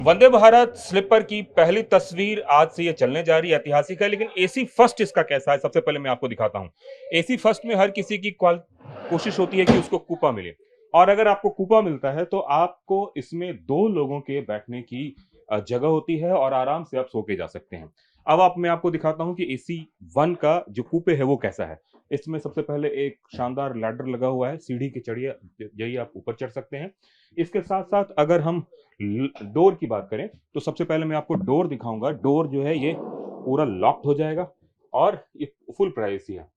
Vande Bharat sleeper की पहली तस्वीर आज से ये चलने जा रही है, ऐतिहासिक है। लेकिन एसी फर्स्ट इसका कैसा है, सबसे पहले मैं आपको दिखाता हूँ। एसी फर्स्ट में हर किसी की कोशिश होती है कि उसको कूपा मिले, और अगर आपको कूपा मिलता है तो आपको इसमें दो लोगों के बैठने की जगह होती है और आराम से आप सो के जा सकते हैं। अब मैं आपको दिखाता हूँ कि एसी वन का जो कूपे है वो कैसा है। इसमें सबसे पहले एक शानदार लैडर लगा हुआ है, सीढ़ी के चढ़िए यही आप ऊपर चढ़ सकते हैं। इसके साथ साथ अगर हम डोर की बात करें तो सबसे पहले मैं आपको डोर दिखाऊंगा। डोर जो है ये पूरा लॉक्ड हो जाएगा और ये फुल प्राइवेसी है।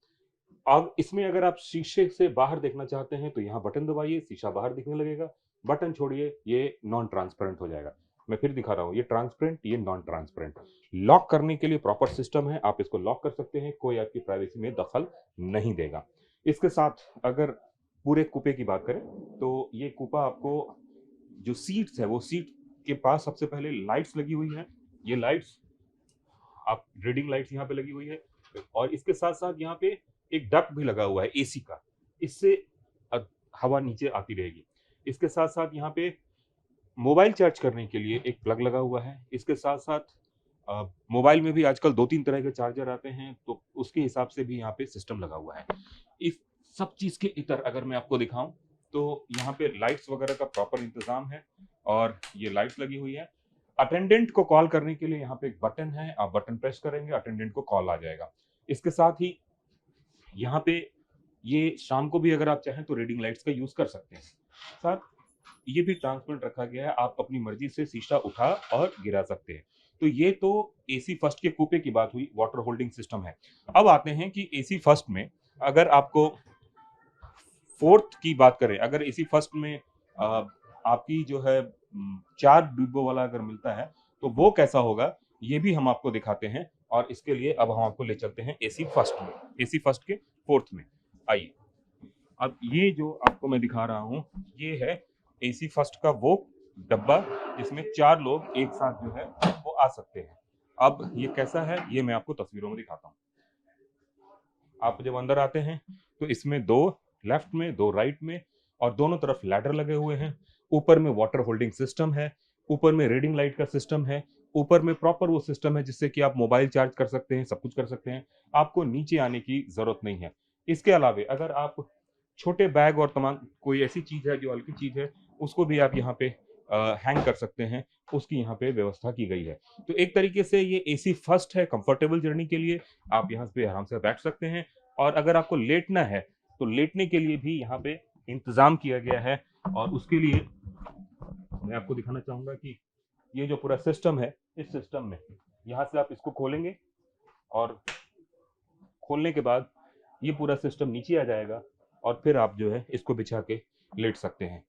अब इसमें अगर आप शीशे से बाहर देखना चाहते हैं तो यहाँ बटन दबाइए, शीशा बाहर दिखने लगेगा। बटन छोड़िए, ये नॉन ट्रांसपेरेंट हो जाएगा। मैं फिर दिखा रहा हूँ, ये ट्रांसपेरेंट, ये नॉन ट्रांसपेरेंट। लॉक करने के लिए प्रॉपर सिस्टम है, आप इसको लॉक कर सकते हैं, कोई आपकी प्राइवेसी में दखल नहीं देगा। इसके साथ अगर पूरे कूपे की बात करें तो ये कूपा आपको जो सीट्स है वो सीट के पास सबसे पहले लाइट्स लगी हुई है। ये लाइट्स आप रीडिंग लाइट्स यहाँ पे लगी हुई है, और इसके साथ साथ यहाँ पे एक डक्ट भी लगा हुआ है एसी का। इससे हवा नीचे आती रहेगी। इसके साथ साथ यहाँ पे मोबाइल चार्ज करने के लिए एक प्लग लगा हुआ है। इसके साथ साथ मोबाइल में भी आजकल दो तीन तरह के चार्जर आते हैं, तो उसके हिसाब से भी यहाँ पे सिस्टम लगा हुआ है। इस सब चीज के इतर अगर मैं आपको दिखाऊं तो यहाँ पे लाइट्स वगैरह का प्रॉपर इंतजाम है, और ये लाइट्स लगी हुई है। अटेंडेंट को कॉल करने के लिए यहाँ पे एक बटन है, आप बटन प्रेस करेंगे, अटेंडेंट को कॉल आ जाएगा। इसके साथ ही यहाँ पे ये शाम को भी अगर आप चाहें तो रीडिंग लाइट्स का यूज कर सकते हैं। साथ ये भी ट्रांसपेरेंट रखा गया है, आप अपनी मर्जी से शीशा उठा और गिरा सकते हैं। तो ये तो एसी फर्स्ट के कूपे की बात हुई, वाटर होल्डिंग सिस्टम है। अब आते हैं कि एसी फर्स्ट में अगर आपको फोर्थ की बात करें, अगर एसी फर्स्ट में आपकी जो है 4 डिब्बों वाला अगर मिलता है तो वो कैसा होगा, ये भी हम आपको दिखाते हैं। और इसके लिए अब हम आपको ले चलते हैं एसी फर्स्ट में, एसी फर्स्ट के फोर्थ में। आइए, अब ये जो आपको मैं दिखा रहा हूँ ये है एसी फर्स्ट का वो डब्बा जिसमें 4 लोग एक साथ जो है वो आ सकते हैं। अब ये कैसा है ये मैं आपको तस्वीरों में दिखाता हूँ। आप जब अंदर आते हैं तो इसमें दो लेफ्ट में, दो राइट में, और दोनों तरफ लैडर लगे हुए हैं। ऊपर में वाटर होल्डिंग सिस्टम है, ऊपर में रीडिंग लाइट का सिस्टम है, ऊपर में प्रॉपर वो सिस्टम है जिससे कि आप मोबाइल चार्ज कर सकते हैं, सब कुछ कर सकते हैं। आपको नीचे आने की जरूरत नहीं है। इसके अलावे अगर आप छोटे बैग और तमाम कोई ऐसी चीज है जो हल्की चीज है उसको भी आप यहाँ पे हैंग कर सकते हैं, उसकी यहाँ पे व्यवस्था की गई है। तो एक तरीके से ये एसी फर्स्ट है, कंफर्टेबल जर्नी के लिए आप यहाँ पे आराम से बैठ सकते हैं। और अगर आपको लेटना है तो लेटने के लिए भी यहाँ पे इंतजाम किया गया है। और उसके लिए मैं आपको दिखाना चाहूंगा कि ये जो पूरा सिस्टम है, इस सिस्टम में यहाँ से आप इसको खोलेंगे, और खोलने के बाद ये पूरा सिस्टम नीचे आ जाएगा, और फिर आप जो है इसको बिछा के लेट सकते हैं।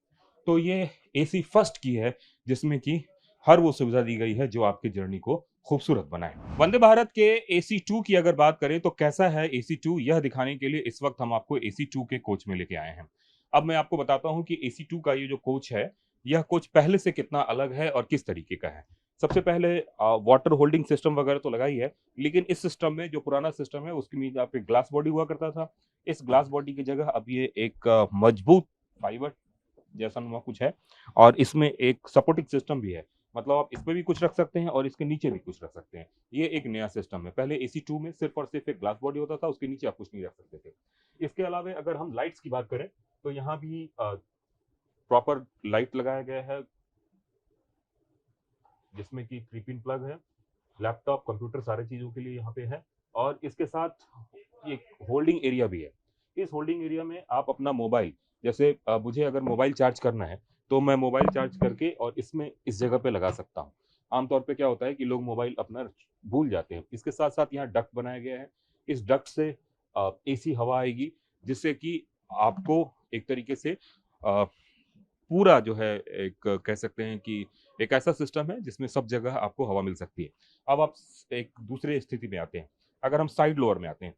तो ये एसी फर्स्ट की है जिसमें कि हर वो सुविधा दी गई है जो आपकी जर्नी को खूबसूरत बनाए। वंदे भारत के एसी टू की अगर बात करें तो कैसा है एसी टू, यह दिखाने के लिए इस वक्त हम आपको एसी टू के कोच में लेके आए हैं। अब मैं आपको बताता हूं कि एसी टू का ये जो कोच है, यह कोच पहले से कितना अलग है और किस तरीके का है। सबसे पहले वाटर होल्डिंग सिस्टम वगैरह तो लगा ही है, लेकिन इस सिस्टम में जो पुराना सिस्टम है उसके नीचे आप एक ग्लास बॉडी हुआ करता था। इस ग्लास बॉडी की जगह अब ये एक मजबूत फाइबर जैसा नुमा कुछ है, और इसमें एक सपोर्टिंग सिस्टम भी है। मतलब आप इस पे भी कुछ रख सकते हैं और इसके नीचे भी कुछ रख सकते हैं। ये एक नया सिस्टम है। पहले एसी टू में सिर्फ और सिर्फ एक ग्लास बॉडी होता था, उसके नीचे आप कुछ नहीं रख सकते थे। इसके अलावा अगर हम लाइट्स की बात करें तो यहाँ भी प्रॉपर लाइट लगाया गया है, जिसमें कि 3 पिन प्लग है, लैपटॉप कंप्यूटर सारी चीज़ों के लिए यहाँ पे है। और इसके साथ एक होल्डिंग एरिया भी है। इस होल्डिंग एरिया में आप अपना मोबाइल, जैसे मुझे अगर मोबाइल चार्ज करना है तो मैं मोबाइल चार्ज करके और इसमें इस जगह पे लगा सकता हूँ। आमतौर पे क्या होता है कि लोग मोबाइल अपना भूल जाते हैं। इसके साथ साथ यहाँ डक्ट बनाया गया है। इस डक्ट से एसी हवा आएगी, जिससे कि आपको एक तरीके से पूरा जो है एक कह सकते हैं कि एक ऐसा सिस्टम है जिसमें सब जगह आपको हवा मिल सकती है। अब आप एक दूसरे स्थिति में आते हैं, अगर हम साइड लोअर में आते हैं।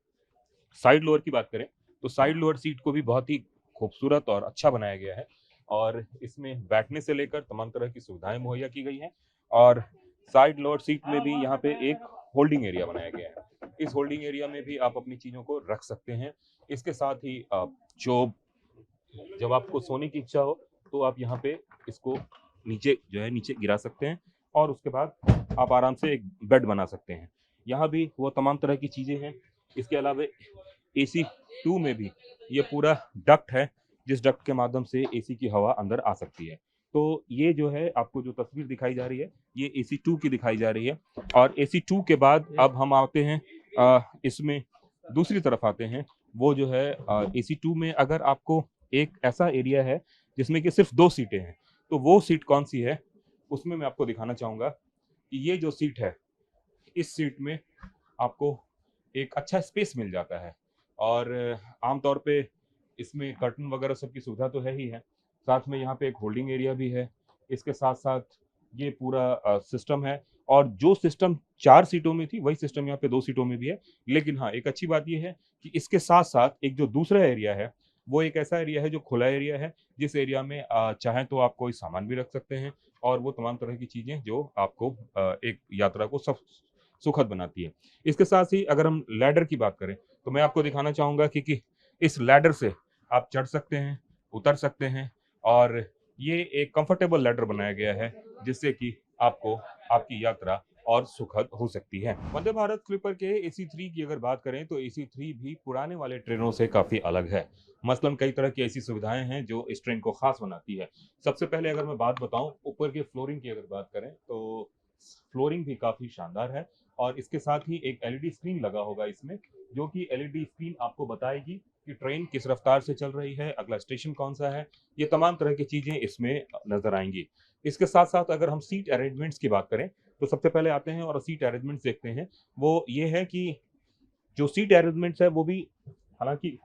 साइड लोअर की बात करें तो साइड लोअर सीट को भी बहुत ही खूबसूरत और अच्छा बनाया गया है, और इसमें बैठने से लेकर तमाम तरह की सुविधाएं मुहैया की गई हैं। और साइड लोअर सीट में भी यहाँ पे एक होल्डिंग एरिया बनाया गया है। इस होल्डिंग एरिया में भी आप अपनी चीजों को रख सकते हैं। इसके साथ ही जो जब आपको सोने की इच्छा हो तो आप यहाँ पे इसको नीचे जो है नीचे गिरा सकते हैं, और उसके बाद आप आराम से एक बेड बना सकते हैं। यहाँ भी वो तमाम तरह की चीज़ें हैं। इसके अलावा एसी 2 में भी ये पूरा डक्ट है, जिस डक्ट के माध्यम से एसी की हवा अंदर आ सकती है। तो ये जो है आपको जो तस्वीर दिखाई जा रही है, ये एसी 2 की दिखाई जा रही है। और एसी 2 के बाद अब हम आते हैं इसमें दूसरी तरफ आते हैं। वो जो है एसी 2 में अगर आपको एक ऐसा एरिया है जिसमें कि सिर्फ 2 सीटें हैं, तो वो सीट कौन-सी है, उसमें मैं आपको दिखाना चाहूँगा कि ये जो सीट है, इस सीट में आपको एक अच्छा स्पेस मिल जाता है। और आमतौर पे इसमें कर्टन वगैरह सब की सुविधा तो है ही है। साथ में यहाँ पे एक होल्डिंग एरिया भी है। इसके साथ-साथ ये पूरा सिस्टम है, और जो सिस्टम 4 सीटों में थी, वही सिस्टम यहाँ पे 2 सीटों में भी है। लेकिन हाँ, एक अच्छी बात ये है कि इसके साथ-साथ एक जो दूसरा एरिया है, वो एक ऐसा एरिया है जो खुला एरिया है, जिस एरिया में चाहें तो आप कोई सामान भी रख सकते हैं, और वो तमाम तरह की चीज़ें जो आपको एक यात्रा को सुखद बनाती है। इसके साथ ही अगर हम लैडर की बात करें, तो मैं आपको दिखाना चाहूँगा कि इस लैडर से आप चढ़ सकते हैं, उतर सकते हैं, और ये एक कंफर्टेबल लैडर बनाया गया है, जिससे कि आपको आपकी यात्रा और सुखद हो सकती है। वंदे भारत स्लीपर के एसी 3 की अगर बात करें, तो एसी 3 भी पुराने वाले ट्रेनों से काफ़ी अलग है। मसलन कई तरह की ऐसी सुविधाएँ हैं जो इस ट्रेन को ख़ास बनाती है। सबसे पहले अगर मैं बात बताऊँ, ऊपर के फ्लोरिंग की अगर बात करें, तो फ्लोरिंग भी काफ़ी शानदार है, और इसके साथ ही एक एलईडी स्क्रीन लगा होगा इसमें, जो कि एलईडी स्क्रीन आपको बताएगी कि ट्रेन किस रफ्तार से चल रही है, अगला स्टेशन कौन-सा है, ये तमाम तरह की चीज़ें इसमें नज़र आएँगी। इसके साथ-साथ अगर हम सीट अरेंजमेंट्स की बात करें, तो सबसे पहले आते हैं और सीट अरेंजमेंट्स देखते हैं। वो ये है कि जो सीट अरेंजमेंट्स है, वो भी हालाँकि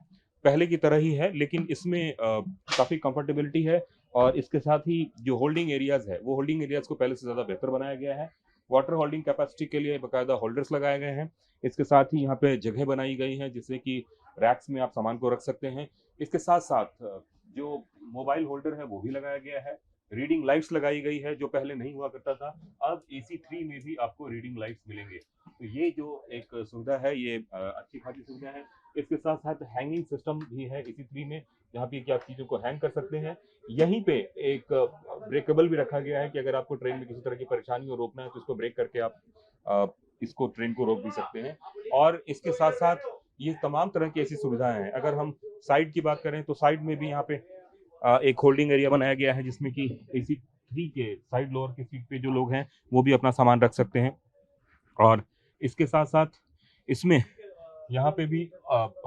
पहले की तरह ही है, लेकिन इसमें काफ़ी कंफर्टेबिलिटी है, और इसके साथ ही जो होल्डिंग एरियाज़ है, वो होल्डिंग एरियाज़ को पहले से ज़्यादा बेहतर बनाया गया है। वाटर होल्डिंग कैपेसिटी के लिए बाकायदा होल्डर्स लगाए गए हैं। इसके साथ ही यहाँ पे जगह बनाई गई है, जिससे कि रैक्स में आप सामान को रख सकते हैं। इसके साथ-साथ जो मोबाइल होल्डर है, वो भी लगाया गया है। रीडिंग लाइट्स लगाई गई है, जो पहले नहीं हुआ करता था। अब एसी 3 में भी आपको रीडिंग लाइट्स मिलेंगे। तो ये जो एक सुविधा है, ये अच्छी खासी सुविधा है। इसके साथ-साथ हैंगिंग सिस्टम भी है एसी 3 में, जहाँ पे कि आप चीज़ों को हैंग कर सकते हैं। यहीं पे एक ब्रेकेबल भी रखा गया है कि अगर आपको ट्रेन में किसी तरह की परेशानी हो, रोकना है, तो इसको ब्रेक करके आप अ, इसको ट्रेन को रोक भी सकते हैं। और इसके साथ-साथ ये तमाम तरह की ऐसी सुविधाएँ हैं। अगर हम साइड की बात करें, तो साइड में भी यहाँ पे एक होल्डिंग एरिया बनाया गया है, जिसमें कि एसी 3 के साइड लोअर की सीट पे जो लोग हैं, वो भी अपना सामान रख सकते हैं। और इसके साथ-साथ इसमें यहाँ पे भी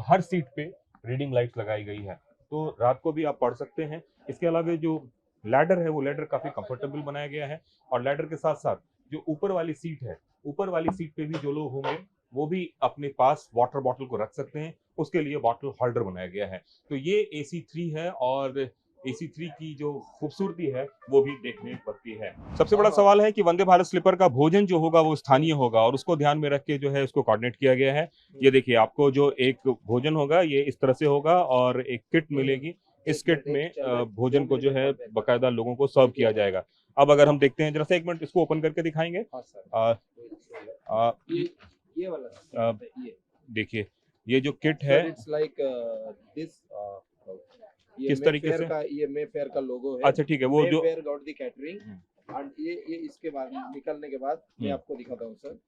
हर सीट पे रीडिंग लाइट्स लगाई गई है, तो रात को भी आप पढ़ सकते हैं। इसके अलावा जो लैडर है, वो लैडर काफ़ी कंफर्टेबल बनाया गया है, और लैडर के साथ-साथ जो ऊपर वाली सीट है, ऊपर वाली सीट पे भी जो लोग होंगे, वो भी अपने पास वाटर बॉटल को रख सकते हैं, उसके लिए बॉटल होल्डर बनाया गया है। तो ये एसी 3 है, और एसी 3 की जो खूबसूरती है, वो भी देखने पड़ती है। सबसे बड़ा सवाल है कि वंदे भारत स्लीपर का भोजन जो होगा, वो स्थानीय होगा, और उसको ध्यान में रख के जो है उसको कोऑर्डिनेट किया गया है। ये देखिए, आपको जो एक भोजन होगा, ये इस तरह से होगा, और एक किट मिलेगी। इस किट में भोजन को जो है बाकायदा लोगों को सर्व किया जाएगा। अब अगर हम देखते हैं, जरा सा 1 मिनट इसको ओपन करके दिखाएँगे। ये वाला ये देखिए, ये जो किट है, इट्स लाइक दिस ये किस तरीके से? ये मे फेयर का लोगो है। अच्छा, ठीक है, वो मे जो fair got the catering, and ये इसके बाद निकलने के बाद मैं आपको दिखाता हूँ सर।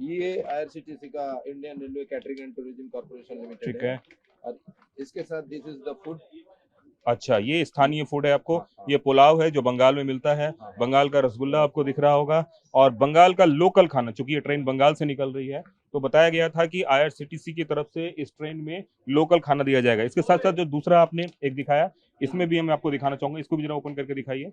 ये आईआरसीटीसी का Indian railway catering and tourism corporation limited ठीक है। और इसके साथ दिस इज द फूड। अच्छा, ये स्थानीय फूड है आपको। ये पुलाव है जो बंगाल में मिलता है। बंगाल का रसगुल्ला आपको दिख रहा होगा, और बंगाल का लोकल खाना, चूंकि ये ट्रेन बंगाल से निकल रही है, तो बताया गया था कि आईआरसीटीसी की तरफ से इस ट्रेन में लोकल खाना दिया जाएगा। इसके साथ साथ जो दूसरा आपने एक दिखाया, इसमें भी मैं आपको दिखाना चाहूंगा, इसको भी जरा ओपन करके दिखाइए।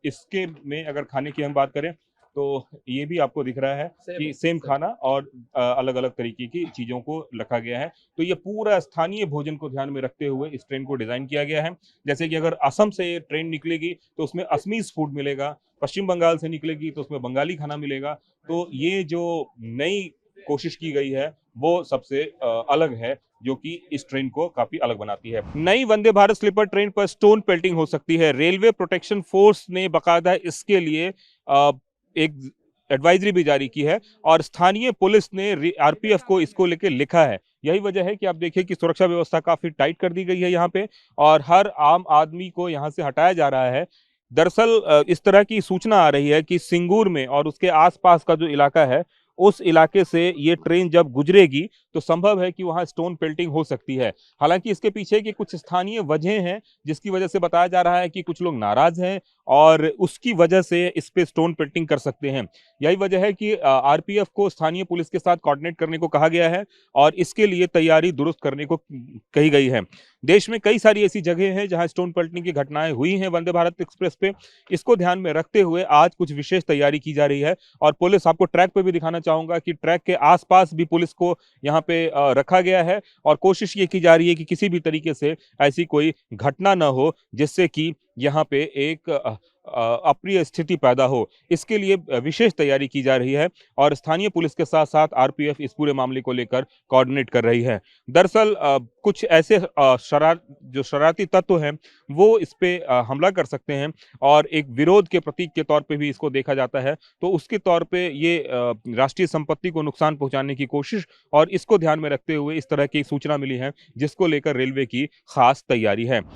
इसके में अगर खाने की हम बात करें, तो ये भी आपको दिख रहा है कि सेम खाना और अलग अलग तरीके की चीज़ों को रखा गया है। तो ये पूरा स्थानीय भोजन को ध्यान में रखते हुए इस ट्रेन को डिज़ाइन किया गया है। जैसे कि अगर असम से ट्रेन निकलेगी, तो उसमें असमीज़ फूड मिलेगा, पश्चिम बंगाल से निकलेगी तो उसमें बंगाली खाना मिलेगा। तो ये जो नई कोशिश की गई है, वो सबसे अलग है, जो कि इस ट्रेन को काफी अलग बनाती है। नई वंदे भारत स्लीपर ट्रेन पर स्टोन पेल्टिंग हो सकती है। रेलवे प्रोटेक्शन फोर्स ने बाकायदा इसके लिए एक एडवाइजरी भी जारी की है, और स्थानीय पुलिस ने आरपीएफ को इसको लेके लिखा है। यही वजह है कि आप देखिए कि सुरक्षा व्यवस्था काफी टाइट कर दी गई है यहाँ पे, और हर आम आदमी को यहाँ से हटाया जा रहा है। दरअसल इस तरह की सूचना आ रही है कि सिंगूर में और उसके आसपास का जो इलाका है, उस इलाके से ये ट्रेन जब गुजरेगी तो संभव है कि वहां स्टोन पेल्टिंग हो सकती है। हालांकि इसके पीछे की कुछ स्थानीय वजह हैं, जिसकी वजह से बताया जा रहा है कि कुछ लोग नाराज हैं और उसकी वजह से इस पे स्टोन पेल्टिंग कर सकते हैं। यही वजह है कि आरपीएफ को स्थानीय पुलिस के साथ कोऑर्डिनेट करने को कहा गया है और इसके लिए तैयारी दुरुस्त करने को कही गई है। देश में कई सारी ऐसी जगह हैं जहां स्टोन पेल्टिंग की घटनाएं हुई हैं वंदे भारत एक्सप्रेस पे। इसको ध्यान में रखते हुए आज कुछ विशेष तैयारी की जा रही है और पुलिस, आपको ट्रैक पे भी दिखाना चाहूंगा कि ट्रैक के आसपास भी पुलिस को यहाँ पे रखा गया है और कोशिश ये की जा रही है कि किसी भी तरीके से ऐसी कोई घटना न हो जिससे कि यहाँ पे एक अप्रिय स्थिति पैदा हो। इसके लिए विशेष तैयारी की जा रही है और स्थानीय पुलिस के साथ साथ आरपीएफ इस पूरे मामले को लेकर कोऑर्डिनेट कर रही है। दरअसल कुछ ऐसे जो शरारती तत्व हैं वो इस पे हमला कर सकते हैं और एक विरोध के प्रतीक के तौर पे भी इसको देखा जाता है। तो उसके तौर पे ये राष्ट्रीय संपत्ति को नुकसान पहुंचाने की कोशिश और इसको ध्यान में रखते हुए इस तरह की सूचना मिली है जिसको लेकर रेलवे की खास तैयारी है।